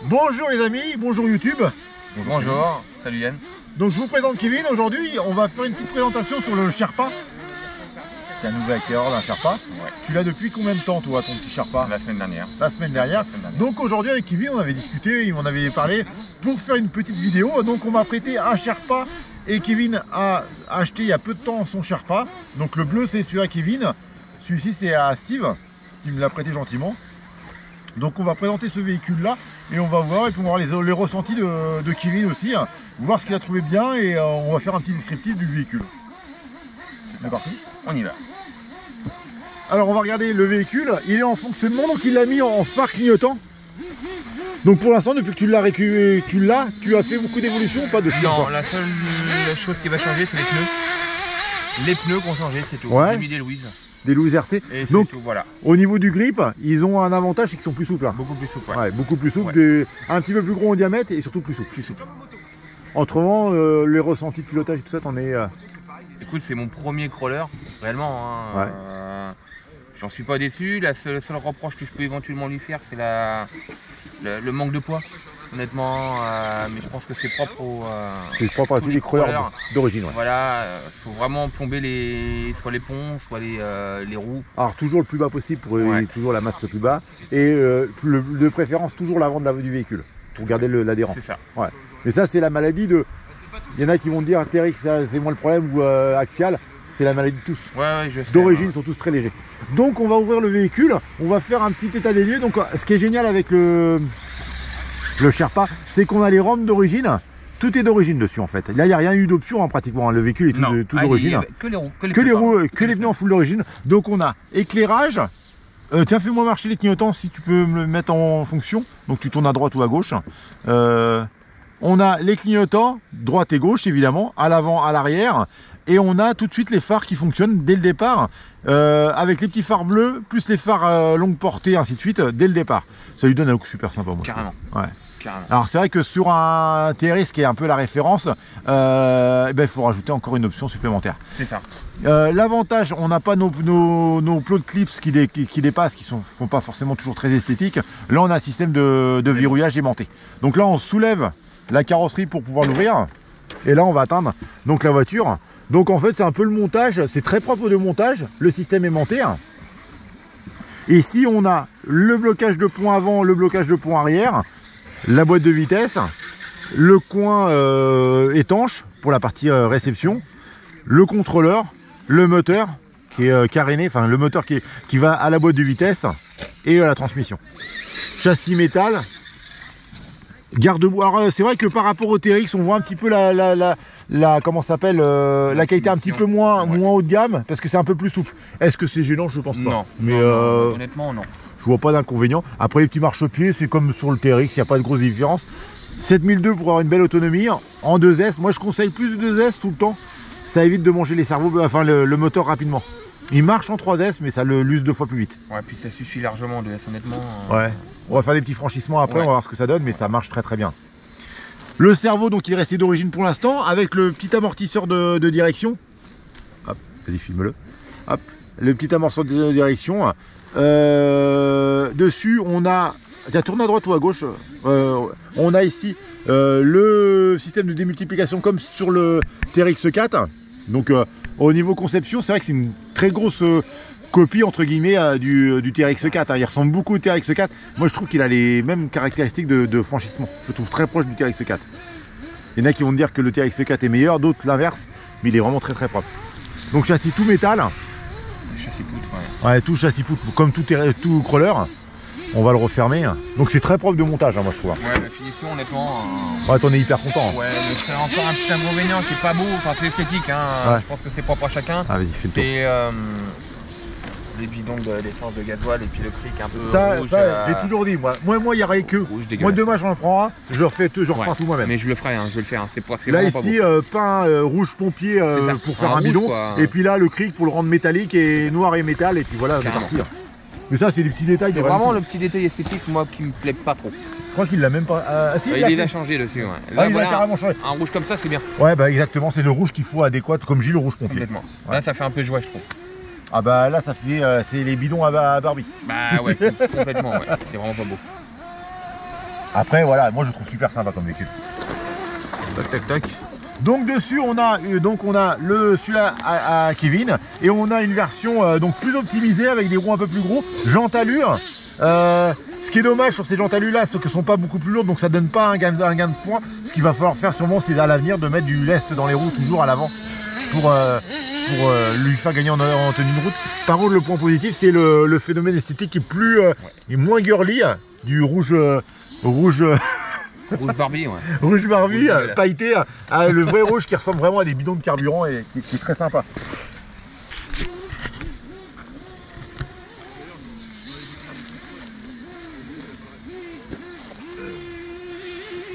Bonjour les amis, bonjour YouTube. Bonjour, salut Yann. Donc je vous présente Kevin. Aujourd'hui on va faire une petite présentation sur le Sherpa. C'est un nouvel acquéreur d'un Sherpa. Ouais. Tu l'as depuis combien de temps toi ton petit Sherpa? La semaine dernière. La semaine dernière. Donc aujourd'hui avec Kevin on avait discuté, il m'en avait parlé pour faire une petite vidéo. Donc on m'a prêté un Sherpa et Kevin a acheté il y a peu de temps son Sherpa. Donc le bleu c'est celui à Kevin, celui-ci c'est à Steve qui me l'a prêté gentiment. Donc on va présenter ce véhicule là et on va voir et puis on va voir les ressentis de Kevin aussi, hein, voir ce qu'il a trouvé bien et on va faire un petit descriptif du véhicule. C'est parti. On y va. Alors on va regarder le véhicule, il est en fonctionnement donc il l'a mis en phare clignotant. Donc pour l'instant depuis que tu l'as récupéré, tu as fait beaucoup d'évolution ou pas dessus? Non, la seule chose qui va changer c'est les pneus. Les pneus qui ont changé, c'est tout. Ouais. J'ai mis des Louise. Des Louise RC. Et donc tout, voilà. au niveau du grip, ils ont un avantage, c'est qu'ils sont plus souples. Hein. Beaucoup plus souple. Ouais, beaucoup plus souples, Ouais. un petit peu plus gros en diamètre et surtout plus souple. Autrement, les ressentis de pilotage et tout ça, t'en es... Écoute, c'est mon premier crawler, réellement. Hein. Ouais. J'en suis pas déçu. Le seul reproche que je peux éventuellement lui faire, c'est le manque de poids. Honnêtement, mais je pense que c'est propre c'est propre à tous les crawlers d'origine. Ouais. Voilà, faut vraiment plomber soit les ponts, soit les roues. Alors toujours le plus bas possible pour Ouais. toujours la masse le plus bas et de préférence toujours l'avant du véhicule pour garder l'adhérence. C'est ça. Ouais. Mais ça c'est la maladie de... Il y en a qui vont dire TRX c'est moins le problème ou Axial, c'est la maladie de tous. Ouais, je sais. D'origine, ils sont tous très légers. Donc on va ouvrir le véhicule, on va faire un petit état des lieux. Donc ce qui est génial avec le Sherpa, c'est qu'on a les rampes d'origine. Tout est d'origine dessus en fait. Là il n'y a rien eu d'option hein, pratiquement. Le véhicule est tout d'origine. Que les roues. Que les pneus en full d'origine. Donc on a éclairage. Tiens, fais-moi marcher les clignotants si tu peux me le mettre en fonction. Donc tu tournes à droite ou à gauche. On a les clignotants, droite et gauche évidemment, à l'avant, à l'arrière. Et on a tout de suite les phares qui fonctionnent dès le départ, avec les petits phares bleus, plus les phares longue portée, ainsi de suite, dès le départ. Ça lui donne un look super sympa, moi. Carrément. Ouais. Carrément. Alors c'est vrai que sur un TRS qui est un peu la référence, il faut rajouter encore une option supplémentaire. C'est ça. L'avantage, on n'a pas nos plots de clips qui dépassent, qui ne font pas forcément toujours très esthétiques. Là on a un système de verrouillage aimanté. Donc là on soulève la carrosserie pour pouvoir l'ouvrir. Et là on va atteindre donc la voiture. Donc en fait c'est un peu le montage, c'est très propre de montage, le système aimanté. Ici on a le blocage de pont avant, le blocage de pont arrière, la boîte de vitesse, le coin étanche pour la partie réception, le contrôleur, le moteur qui est caréné, enfin le moteur qui va à la boîte de vitesse et à la transmission. Châssis métal. Garde-boue. Alors c'est vrai que par rapport au TRX on voit un petit peu comment ça s'appelle la qualité un petit peu moins haut de gamme parce que c'est un peu plus souple. Est-ce que c'est gênant? Je pense pas. Non. Mais non, honnêtement non. Je vois pas d'inconvénient. Après les petits marchepieds c'est comme sur le TRX, il n'y a pas de grosse différence. 7002 pour avoir une belle autonomie en 2S. Moi je conseille plus de 2S tout le temps. Ça évite de manger les cerveaux, enfin le moteur rapidement. Il marche en 3S mais ça l'use 2 fois plus vite. Ouais, puis ça suffit largement de 2S honnêtement. Ouais. On va faire des petits franchissements après, ouais. On va voir ce que ça donne, mais ça marche très très bien. Le cerveau, donc il est resté d'origine pour l'instant, avec le petit amortisseur de direction. Hop, vas-y, filme-le. Hop, le petit amortisseur de direction. Dessus, on a... Tiens, tourne à droite ou à gauche. On a ici le système de démultiplication comme sur le TRX4. Donc au niveau conception, c'est vrai que c'est une très grosse... copie entre guillemets du TRX4, hein. Il ressemble beaucoup au TRX4. Moi je trouve qu'il a les mêmes caractéristiques de franchissement. Je le trouve très proche du TRX4. Il y en a qui vont me dire que le TRX4 est meilleur, d'autres l'inverse, mais il est vraiment très très propre. Donc châssis tout métal. Châssis poutre, ouais, tout châssis poutre, comme tout crawler. On va le refermer. Donc c'est très propre de montage, hein, moi je trouve. Ouais, la finition honnêtement. Ouais, t'en es hyper content. Ouais, mais c'est encore un petit inconvénient, c'est pas beau, enfin c'est esthétique, hein. Ouais. Je pense que c'est propre à chacun. Ah, vas-y, fais le tour. C'est les bidons d'essence de gasoil et puis le cric un peu rouge. Ça j'ai toujours dit, moi il n'y aurait que. Moi demain j'en prends un, je refais tout, je repars tout moi-même. Mais je le ferai, hein, je vais le faire. C'est là ici, peint rouge pompier pour faire un bidon. Quoi. Et puis là le cric pour le rendre métallique et noir et métal. Et puis voilà, c'est partir. Mais ça c'est des petits détails. C'est vraiment le petit détail esthétique moi qui me plaît pas trop. Je crois qu'il l'a même pas. Ah si, il les a changé dessus. Ouais. Là, il a carrément changé. Un rouge comme ça c'est bien. Ouais bah exactement, c'est le rouge qu'il faut adéquat, comme j'ai le rouge pompier. Complètement. Ouais. Là ça fait un peu jouet je trouve. Ah bah là ça fait c'est les bidons à Barbie. Bah ouais, complètement ouais. C'est vraiment pas beau. Après voilà, moi je le trouve super sympa comme véhicule. Tac tac tac. Donc dessus on a celui-là à Kevin et on a une version donc plus optimisée avec des roues un peu plus gros, jantes allure. Ce qui est dommage sur ces jantes allure là, c'est qu'elles sont pas beaucoup plus lourdes, donc ça donne pas un gain de poids. Ce qu'il va falloir faire sûrement, c'est à l'avenir de mettre du lest dans les roues toujours à l'avant pour lui faire gagner en tenue de route. Par contre le point positif c'est le phénomène esthétique qui est plus est moins girly, du rouge Barbie, ouais. Rouge Barbie, pailleté, le vrai rouge qui ressemble vraiment à des bidons de carburant et qui est très sympa.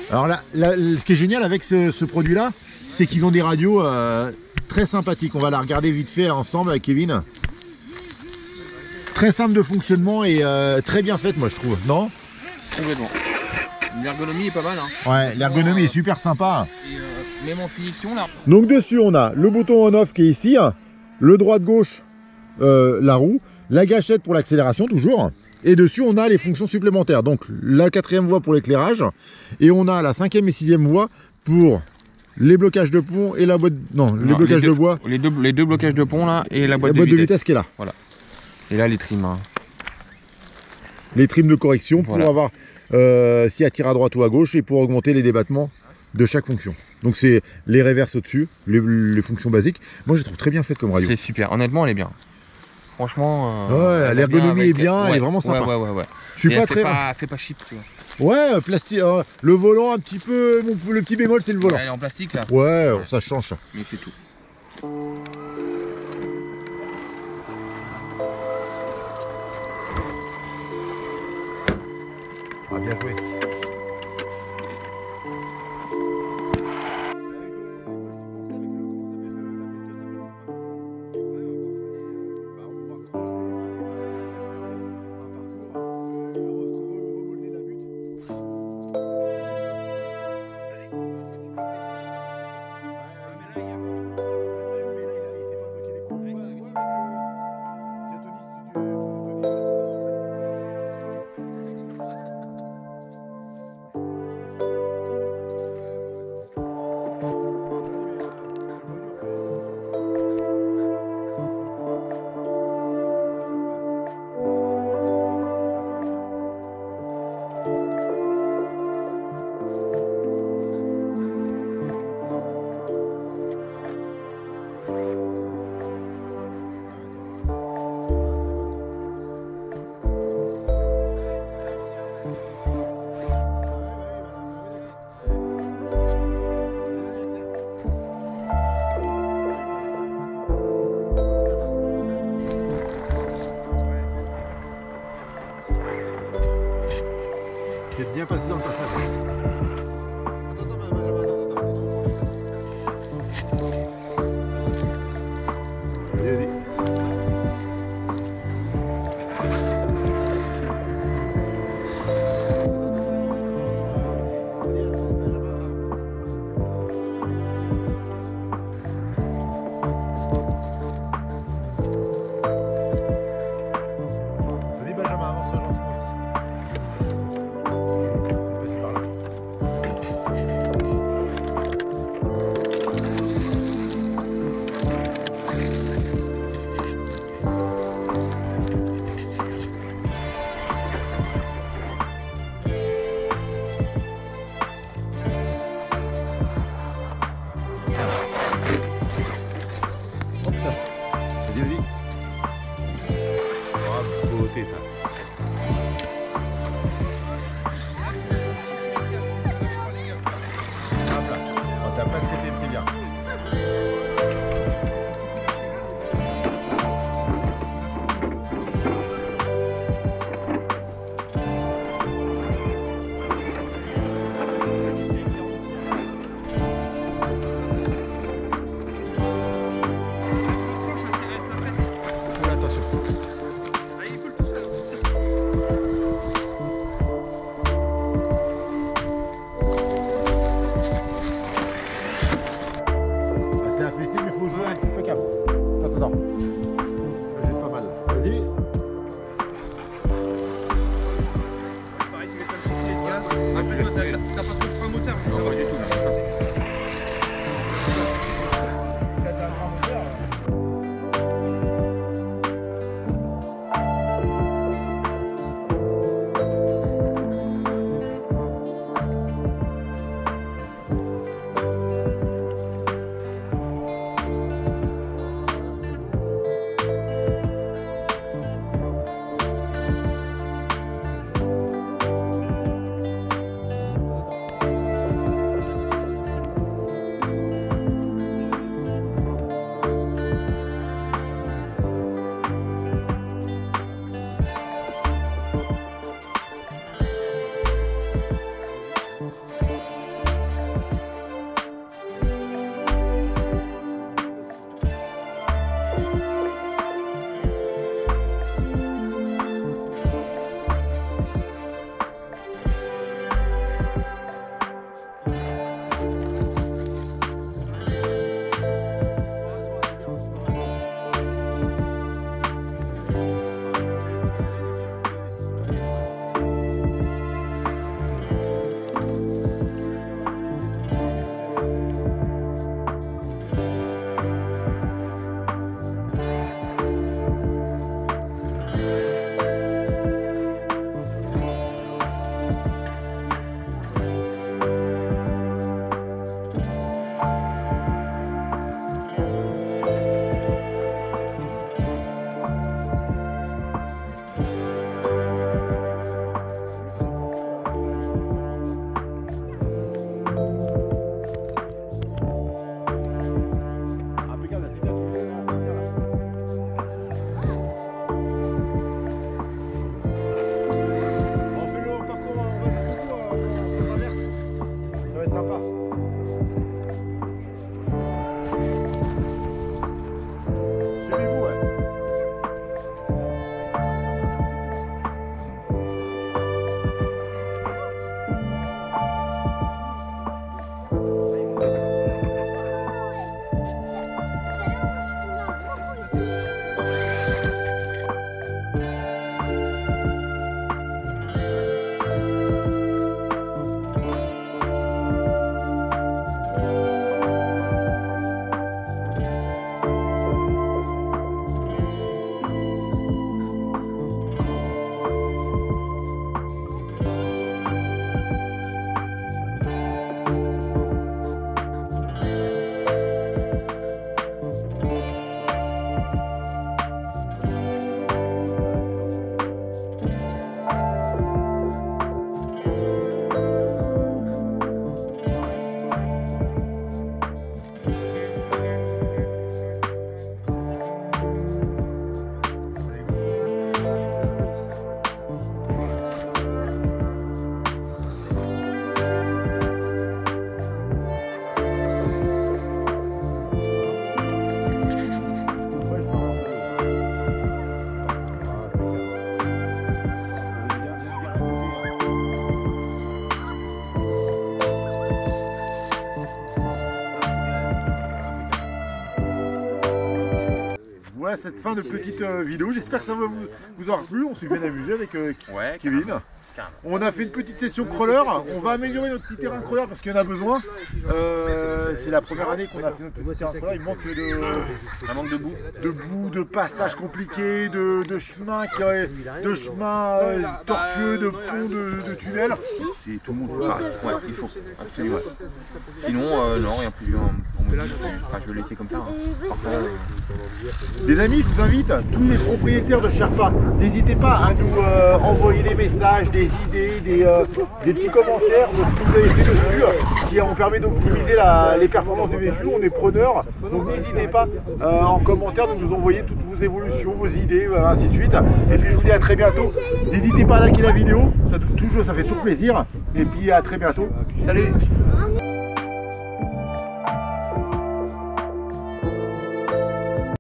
Alors là, ce qui est génial avec ce produit-là, c'est qu'ils ont des radios très sympathiques. On va la regarder vite fait ensemble avec Kevin. Très simple de fonctionnement et très bien faite, moi je trouve, non? Complètement. L'ergonomie est pas mal. Hein. Ouais, l'ergonomie est super sympa. Et même en finition là. Donc dessus on a le bouton on-off qui est ici, le droite-gauche, la roue, la gâchette pour l'accélération toujours. Et dessus on a les fonctions supplémentaires. Donc la 4e voie pour l'éclairage. Et on a la 5e et 6e voie pour les blocages de pont et la boîte. Non, les blocages de bois. Les deux blocages de pont là et la boîte de vitesse qui est là. Voilà. Et là les trims. Hein. Les trims de correction pour voilà. avoir si à tire à droite ou à gauche et pour augmenter les débattements de chaque fonction. Donc c'est les reverses au-dessus, les fonctions basiques. Moi je trouve très bien faite comme radio. C'est super, honnêtement elle est bien. Franchement, ouais, l'ergonomie est bien, elle est vraiment sympa. Ouais. Je suis pas très. Fait pas cheap, tu vois. Ouais, plastique. Le volant un petit peu. Le petit bémol c'est le volant. Elle est en plastique là. Ouais, ça change ça. Mais c'est tout. Ah, bien joué. C'est bien passé dans le passage. Attends, vas-y. Vas-y Benjamin, avance gentiment. Vas-y. Oh, beauté ça. Hop là. Oh, t'as pas traité très bien. Attention. voilà cette fin de petite vidéo. J'espère que ça va vous aura plu. On s'est bien amusé avec Ouais, Kevin. carrément. On a fait une petite session crawler. On va améliorer notre petit terrain crawler parce qu'il y en a besoin. C'est la première année qu'on a fait notre petit terrain crawler. Il manque Un manque de boue. de boue, de passages compliqués, de chemins tortueux, de ponts, de tunnels. C'est tout le monde fait pareil. Ouais, il faut, absolument. Sinon, non, rien plus. On me dit, enfin, je vais le laisser comme ça. Hein. Par ça, Les amis, je vous invite, tous les propriétaires de Sherpa, n'hésitez pas à nous envoyer des messages, des idées, des petits commentaires de ce que vous avez fait dessus, qui ont permis d'optimiser les performances du véhicule. On est preneurs, donc n'hésitez pas en commentaire de nous envoyer toutes vos évolutions, vos idées, ainsi de suite. Et puis je vous dis à très bientôt. N'hésitez pas à liker la vidéo, ça fait toujours plaisir. Et puis à très bientôt. Salut!